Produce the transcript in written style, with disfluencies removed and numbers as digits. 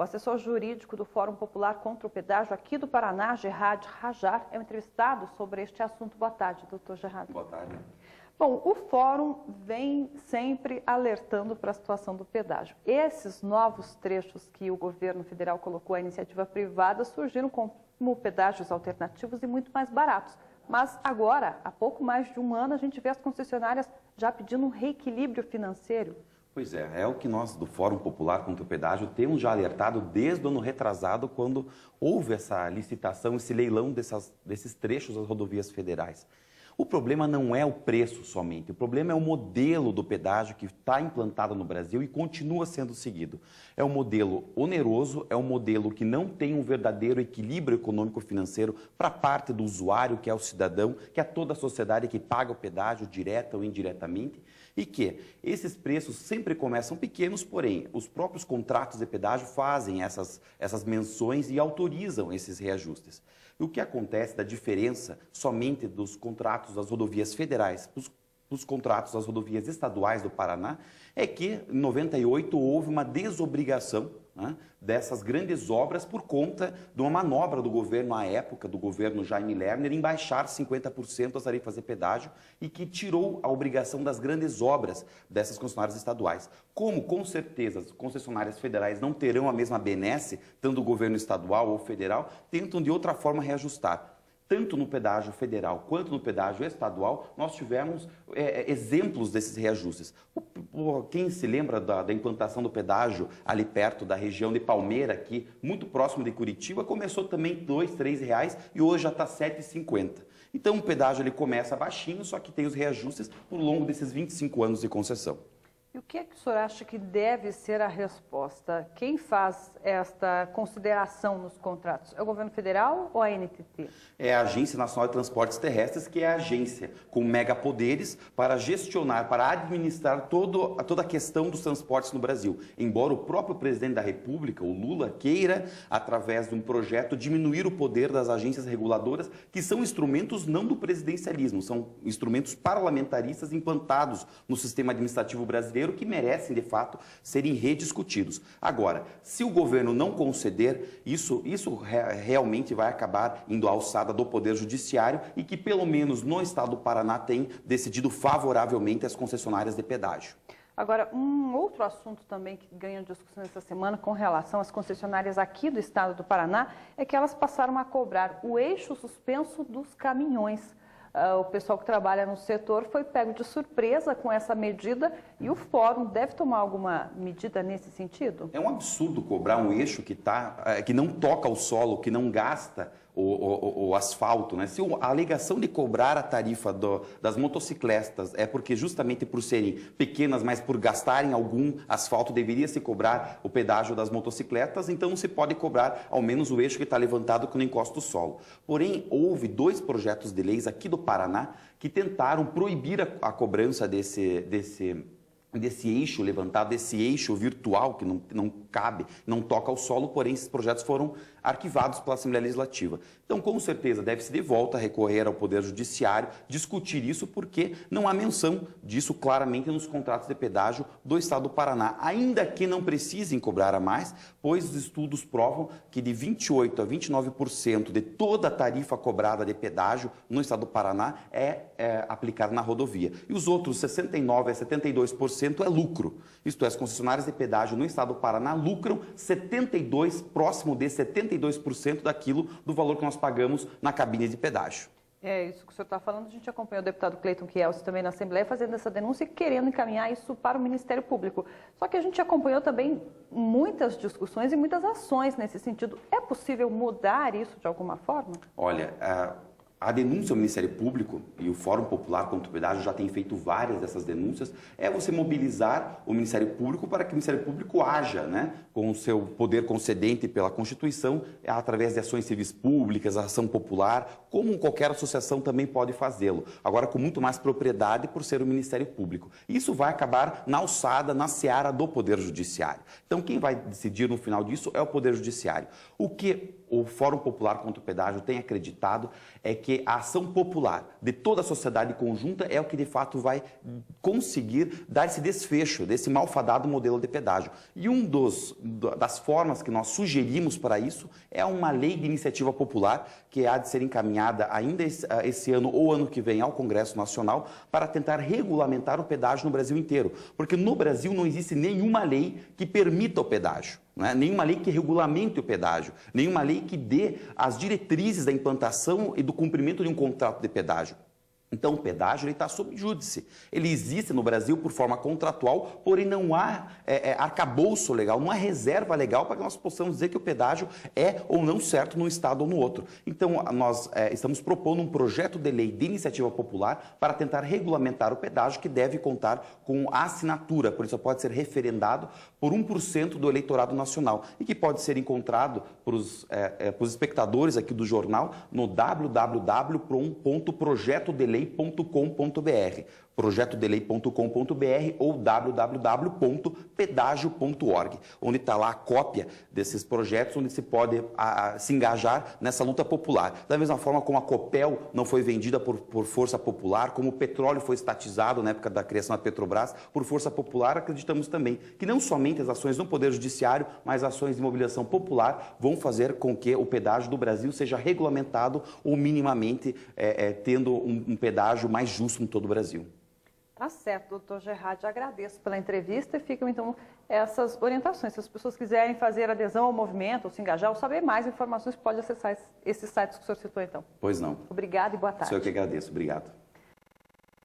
O assessor jurídico do Fórum Popular contra o Pedágio aqui do Paraná, Gerard Rajar, é um entrevistado sobre este assunto. Boa tarde, doutor Gerard. Boa tarde. Bom, o Fórum vem sempre alertando para a situação do pedágio. Esses novos trechos que o governo federal colocou à iniciativa privada surgiram como pedágios alternativos e muito mais baratos. Mas agora, há pouco mais de um ano, a gente vê as concessionárias já pedindo um reequilíbrio financeiro. Pois é o que nós do Fórum Popular contra o Pedágio temos já alertado desde o ano retrasado, quando houve essa licitação, esse leilão desses trechos das rodovias federais. O problema não é o preço somente, o problema é o modelo do pedágio que está implantado no Brasil e continua sendo seguido. É um modelo oneroso, é um modelo que não tem um verdadeiro equilíbrio econômico-financeiro para a parte do usuário, que é o cidadão, que é toda a sociedade que paga o pedágio, direta ou indiretamente, e que esses preços sempre começam pequenos, porém, os próprios contratos de pedágio fazem essas menções e autorizam esses reajustes. E o que acontece da diferença somente dos contratos das rodovias federais para os contratos das rodovias estaduais do Paraná é que, em 98, houve uma desobrigação, né, dessas grandes obras por conta de uma manobra do governo à época, do governo Jaime Lerner, em baixar 50% as tarifas de pedágio e que tirou a obrigação das grandes obras dessas concessionárias estaduais. Como, com certeza, as concessionárias federais não terão a mesma benesse, tanto o governo estadual ou federal, tentam de outra forma reajustar. Tanto no pedágio federal quanto no pedágio estadual, nós tivemos exemplos desses reajustes. Quem se lembra da implantação do pedágio ali perto da região de Palmeira, aqui, muito próximo de Curitiba, começou também R$ 2, R$ 3 e hoje já está R$ 7,50. Então o pedágio ele começa baixinho, só que tem os reajustes por longo desses 25 anos de concessão. E o que é que o senhor acha que deve ser a resposta? Quem faz esta consideração nos contratos? É o governo federal ou a ANTT? É a Agência Nacional de Transportes Terrestres, que é a agência com megapoderes para gestionar, para administrar toda a questão dos transportes no Brasil. Embora o próprio presidente da República, o Lula, queira, através de um projeto, diminuir o poder das agências reguladoras, que são instrumentos não do presidencialismo, são instrumentos parlamentaristas implantados no sistema administrativo brasileiro, que merecem, de fato, serem rediscutidos. Agora, se o governo não conceder, isso realmente vai acabar indo à alçada do Poder Judiciário e que, pelo menos no estado do Paraná, tem decidido favoravelmente as concessionárias de pedágio. Agora, um outro assunto também que ganha discussão essa semana com relação às concessionárias aqui do estado do Paraná é que elas passaram a cobrar o eixo suspenso dos caminhões. O pessoal que trabalha no setor foi pego de surpresa com essa medida e o Fórum deve tomar alguma medida nesse sentido? É um absurdo cobrar um eixo que não toca o solo, que não gasta o asfalto, né? Se a alegação de cobrar a tarifa das motocicletas é porque justamente por serem pequenas, mas por gastarem algum asfalto, deveria se cobrar o pedágio das motocicletas, então não se pode cobrar ao menos o eixo que está levantado que não encosta o solo. Porém, houve 2 projetos de leis aqui do Paraná que tentaram proibir a cobrança desse eixo levantado, desse eixo virtual que não cabe, não toca ao solo, porém esses projetos foram arquivados pela Assembleia Legislativa. Então, com certeza, deve-se de volta recorrer ao Poder Judiciário, discutir isso, porque não há menção disso claramente nos contratos de pedágio do Estado do Paraná, ainda que não precisem cobrar a mais, pois os estudos provam que de 28% a 29% de toda a tarifa cobrada de pedágio no Estado do Paraná é aplicada na rodovia. E os outros 69% a 72% é lucro. Isto é, as concessionárias de pedágio no Estado do Paraná lucram próximo de 72% daquilo do valor que nós pagamos na cabine de pedágio. É isso que o senhor está falando. A gente acompanhou o deputado Cleiton Kielce também na Assembleia fazendo essa denúncia e querendo encaminhar isso para o Ministério Público. Só que a gente acompanhou também muitas discussões e muitas ações nesse sentido. É possível mudar isso de alguma forma? Olha, a denúncia ao Ministério Público, e o Fórum Popular contra o Pedágio já tem feito várias dessas denúncias, é você mobilizar o Ministério Público para que o Ministério Público haja, né, com o seu poder concedente pela Constituição, através de ações civis públicas, ação popular, como qualquer associação também pode fazê-lo. Agora, com muito mais propriedade por ser o Ministério Público. Isso vai acabar na alçada, na seara do Poder Judiciário. Então, quem vai decidir no final disso é o Poder Judiciário. O que o Fórum Popular contra o Pedágio tem acreditado é que a ação popular de toda a sociedade conjunta é o que de fato vai conseguir dar esse desfecho desse malfadado modelo de pedágio. E das formas que nós sugerimos para isso é uma lei de iniciativa popular que há de ser encaminhada ainda esse ano ou ano que vem ao Congresso Nacional para tentar regulamentar o pedágio no Brasil inteiro. Porque no Brasil não existe nenhuma lei que permita o pedágio. Nenhuma lei que regulamente o pedágio, nenhuma lei que dê as diretrizes da implantação e do cumprimento de um contrato de pedágio. Então, o pedágio está sob júdice. Ele existe no Brasil por forma contratual, porém não há arcabouço legal, não há reserva legal para que nós possamos dizer que o pedágio é ou não certo num estado ou no outro. Então, nós estamos propondo um projeto de lei de iniciativa popular para tentar regulamentar o pedágio, que deve contar com a assinatura, por isso pode ser referendado por 1% do eleitorado nacional e que pode ser encontrado para os espectadores aqui do jornal no www.projetodelei.com.br, projetodelei.com.br ou www.pedágio.org, onde está lá a cópia desses projetos, onde se pode se engajar nessa luta popular. Da mesma forma como a Copel não foi vendida por força popular, como o petróleo foi estatizado na época da criação da Petrobras por força popular, acreditamos também que não somente as ações no Poder Judiciário, mas ações de mobilização popular vão fazer com que o pedágio do Brasil seja regulamentado ou minimamente tendo um pedágio mais justo em todo o Brasil. Tá certo, doutor Gerhard, agradeço pela entrevista e ficam então essas orientações. Se as pessoas quiserem fazer adesão ao movimento, ou se engajar, ou saber mais informações, pode acessar esses sites que o senhor citou então. Pois não. Obrigado e boa tarde. Sou eu que agradeço, obrigado.